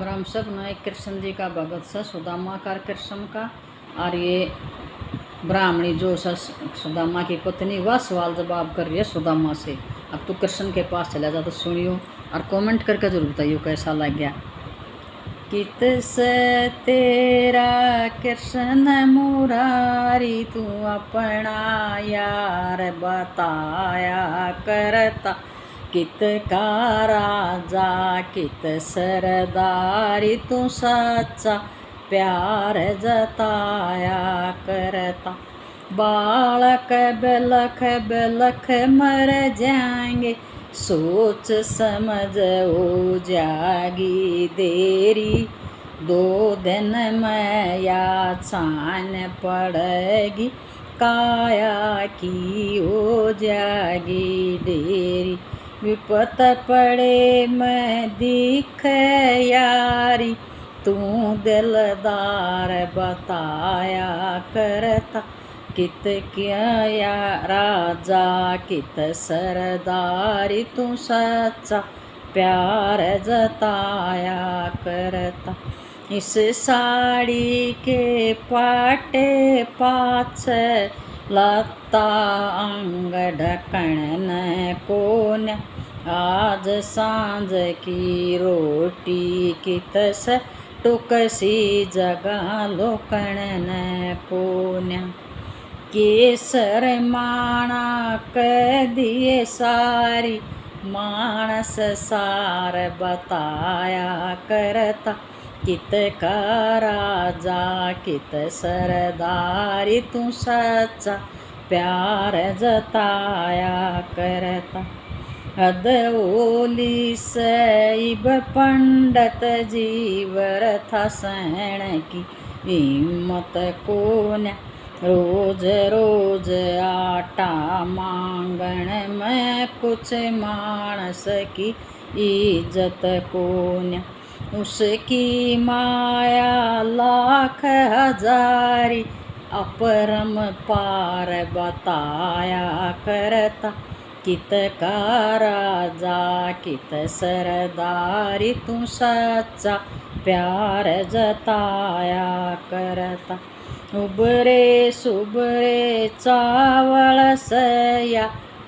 राम सब नए कृष्ण जी का भगत स सुदामा का कृष्ण का। और ये ब्राह्मणी जो सुदामा की पत्नी वह सवाल जवाब कर रही है सुदामा से। अब तो कृष्ण के पास चला जा तो सुनियो और कमेंट करके जरूर बताइयो कैसा लग गया। कित से तेरा कृष्ण मुरारी तू अपना यार बताया करता। कित का राजा कित सरदारी तू सच्चा प्यार जताया करता। बालक बिलख बिलख मर जाएंगे सोच समझ हो जागी देरी। 2 दिन में या छान पड़ेगी काया की हो जाएगी डेरी। विपत पड़े मैं दिख यारी तू दिलदार बताया करता। कित क्या या राजा कित सरदारी तू सच्चा प्यार जताया करता। इस साड़ी के पाटे पाछे लता अंग ढकण न कोन। आज सांझ की रोटी कित से टुकसी जगह लोकण न कोन्या। केसर माणा कह दिए सारी मानस सार बताया करता। कित का राजा कित सरदारी तू सच्चा प्यार जताया करता। हद ओली सैब पंडित जीवर था सहण की हिम्मत कोन्या। रोज रोज आटा मांगण में कुछ मानस की इज्जत कोन्या। उसकी माया लाख हजारी अपरम पार बताया करता। कित का राजा कित सरदारी तू सच्चा प्यार जताया करता। उबरे सुबरे चावल सया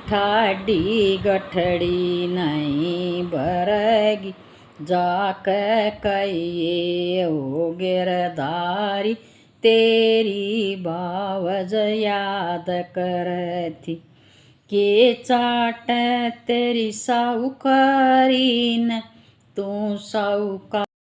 ठाडी गठड़ी नहीं भरेगी। जाके कहिए ओ गिरधारी तेरी बावज याद करती। के चाट तेरी साहूकारी न तू साहूकार